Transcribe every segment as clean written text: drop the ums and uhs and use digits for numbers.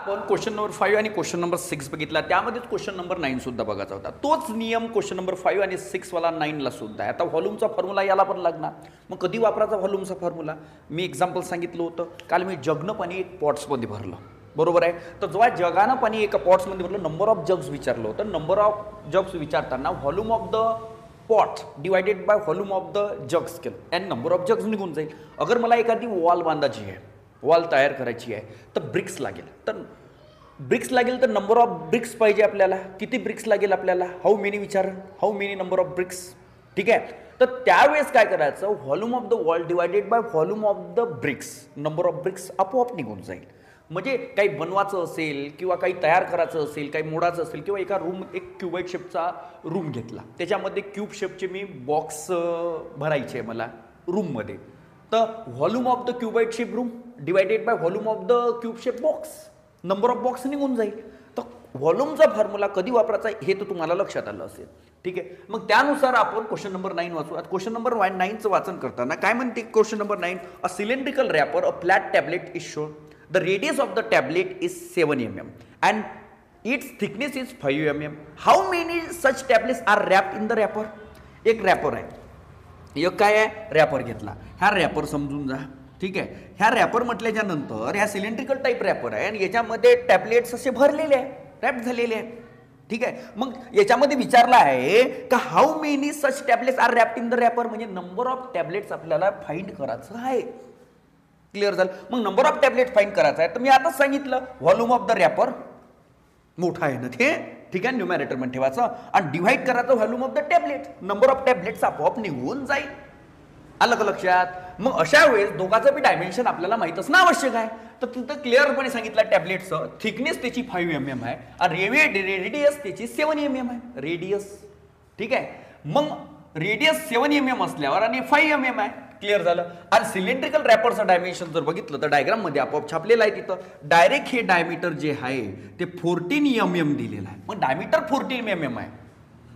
आपण question number 5 आणि question number 6 बघितला, त्यामध्येच क्वेश्चन नंबर 9 सुद्धा बघायचा होता. तोच नियम क्वेश्चन नंबर 5 आणि 6 वाला 9 ला सुद्धा आहे. आता व्हॉल्यूमचा फॉर्म्युला याला पण लागणार. मग कधी वापरायचा व्हॉल्यूमचा फॉर्म्युला? मी एक्झाम्पल सांगितलं होतं काल, मी जगनं पाणी एक पॉट्समध्ये भरलं, बरोबर आहे. तर जेव्हा जगानं पाणी एका पॉट्समध्ये भरलं, नंबर ऑफ जग्स विचारलं होतं. नंबर ऑफ जग्स विचारताना volume of the pot divided by volume of the jugs केलं आणि नंबर ऑफ जग्स निघून जाईल. अगर मला एखादी वॉल बांधायची आहे, वॉल तयार करायची आहे, तर ब्रिक्स लागेल. तर नंबर ऑफ ब्रिक्स पाहिजे आपल्याला. किती ब्रिक्स लागेल आपल्याला? How many number of bricks. ठीक आहे. तर त्यावेळेस काय करायचं, volume of the wall divided by volume of the bricks, number of bricks आपोआप निघून जाईल. म्हणजे काही बनवायचं असेल किंवा काही तयार करायचं असेल, काही मोडायचं असेल, किंवा एका रूम, एक क्युबाईड शेपचा रूम घेतला, त्याच्यामध्ये क्यूब शेपचे मी बॉक्स भरायचे मला रूममध्ये, तर volume of the cuboid shape room divided by volume of the cube shape box, number of box निघून जाईल. तर व्हॉल्यूमचा फॉर्म्युला कधी वापरायचा हे तर तुम्हाला लक्षात आलं असेल. ठीक आहे. मग त्यानुसार आपण क्वेश्चन नंबर 9 वाचू. आता क्वेश्चन नंबर 9चं वाचन करताना काय म्हणते question number 9, a cylindrical wrapper, a flat tablet is shown. The radius of the tablet is 7 mm and its thickness is 5 mm. How many such tablets are wrapped in the wrapper? एक wrapper आहे, एक काय आहे, wrapper घेतला. ह्या wrapper समजून जा. ठीक आहे. ह्या रॅपर म्हटल्याच्या नंतर ह्या सिलेंड्रिकल टाईप रॅपर आहे आणि याच्यामध्ये टॅबलेट्स असे भरलेले आहे, रॅप झालेले आहे. ठीक आहे. मग याच्यामध्ये विचारलं आहे का how many such tablets are wrapped in the wrapper, म्हणजे नंबर ऑफ टॅबलेट्स आपल्याला फाइंड करायचं आहे. क्लिअर झालं. मग नंबर ऑफ टॅबलेट फाइंड करायचा आहे, तर मी आताच सांगितलं व्हॉल्यूम ऑफ द रॅपर मोठा आहे ना ते. ठीक आहे. न्यूमॅरेटर मध्ये ठेवायचं आणि डिव्हाइड करायचं volume of the tablet, number of tablets आपोआप निघून जाईल. आलं का लक्षात? मग अशा वेळेस दोघांचं बी डायमेन्शन आपल्याला माहित असणं आवश्यक आहे. तर तिथं क्लिअरपणे सांगितलं टॅबलेटचं थिकनेस त्याची 5 mm आहे आणि रेडियस त्याची 7 mm आहे. रेडियस. ठीक आहे. मग रेडियस 7 mm असल्यावर आणि 5 mm आहे. क्लिअर झालं. आणि सिलेंड्रिकल रॅपरचं डायमेन्शन जर बघितलं तर डायग्राम मध्ये आपोआप छापलेलं आहे तिथं. डायरेक्ट हे डायमीटर जे आहे ते 14 mm दिलेलं आहे. मग डायमीटर 14 mm आहे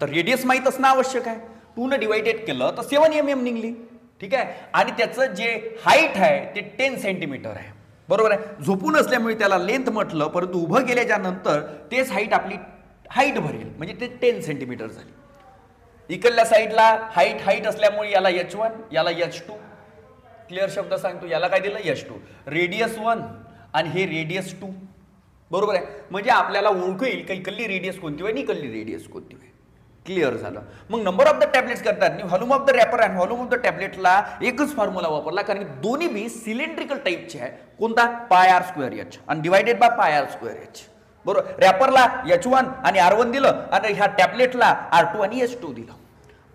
तर रेडियस माहित असणं आवश्यक आहे. 2 ने डिवायडेड केलं तर 7 mm निघली. ठीक आहे. आणि त्याचं जे हाईट आहे ते 10 सेंटीमीटर आहे, बरोबर आहे. झोपून असल्यामुळे त्याला लेंथ म्हटलं, परंतु उभं गेल्याच्या नंतर तेच हाईट आपली हाईट भरेल, म्हणजे ते 10 सेंटीमीटर झाली. इकडल्या साईडला हाईट असल्यामुळे याला H1, याला H2. क्लिअर शब्द सांगतो, याला काय दिलं H2, रेडियस 1 आणि हे रेडियस 2, बरोबर आहे. म्हणजे आपल्याला ओळखू येईल की इकडली रेडियस कोणती आहे आणि इकडली रेडियस कोणती आहे. क्लिअर झालं. मग नंबर ऑफ द टॅबलेट्स करतात व्हॉल्यूम ऑफ द रॅपर आणि व्हॉल्यूम ऑफ द टॅबलेटला एकच फॉर्म्युला वापरला, कारण दोन्ही बी सिलेंड्रिकल टाईपचे आहे. कोणता? πr²h आणि डिवायडेड बाय πr²h, बरोबर. रॅपरला H1 आणि R1 दिलं आणि ह्या टॅबलेटला R2 आणि H2 दिलं.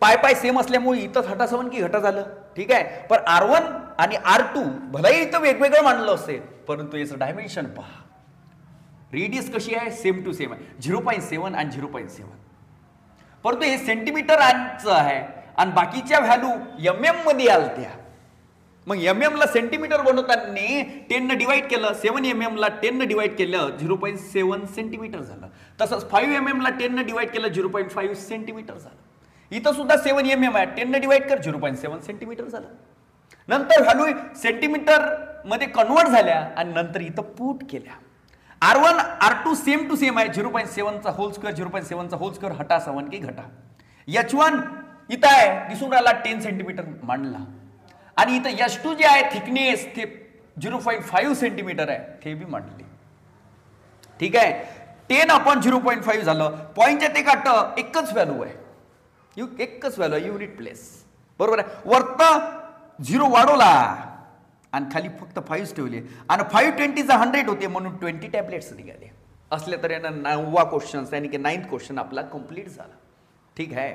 पाय सेम असल्यामुळे इथं घटासवन की घटा झालं. ठीक आहे. पण R1 आणि R2 भलाही इथं वेगवेगळं मानलं असेल, परंतु याचं डायमेन्शन पहा. रेडियस कशी आहे? सेम टू सेम आहे, 0.7 आणि 0.7. परंतु हे सेंटीमीटर आहे आणि बाकीच्या व्हॅल्यू mm मध्ये आलत्या. मग mm ला सेंटीमीटर बनवताना 10 ने डिवाइड केलं, 7 mm ला 10 ने डिवाइड केलं 0.7 सेंटीमीटर झालं. तसंच 5 mm ला 10 ने डिवाइड केलं 0.5 सेंटीमीटर झालं. इथं सुद्धा 7 mm आहे, 10 ने डिवाइड कर 0.7 सेंटीमीटर झालं. नंतर व्हॅल्यू सेंटीमीटर मध्ये कन्वर्ट झाल्या आणि नंतर इथं पुट केल्या. R1 R2 same to same आहे, 0.7 चा होल स्क्वेअर 0.7 चा होल स्क्वेअर हटा 7 की घटा. H1 इथं आहे, दिसून राहिला 10 सेंटीमीटर मांडला. आणि इथं H2 जे आहे थिकनेस ते 0.5 सेंटीमीटर आहे, ते बी मांडले. ठीक आहे. 10/0.5 झालं. पॉईंटच्या ते काट एकच व्हॅल्यू आहे, एकच व्हॅल्यू आहे, युनिट प्लेस, बरोबर आहे. वरता 0 वाढवला आणि खाली फक्त 5 ठेवले आणि 520 100 होते म्हणून 20 टॅबलेट्स निघाले. असले तर यानं 9वा क्वेश्चन यानी की 9th क्वेश्चन आपला कंप्लीट झाला. ठीक आहे.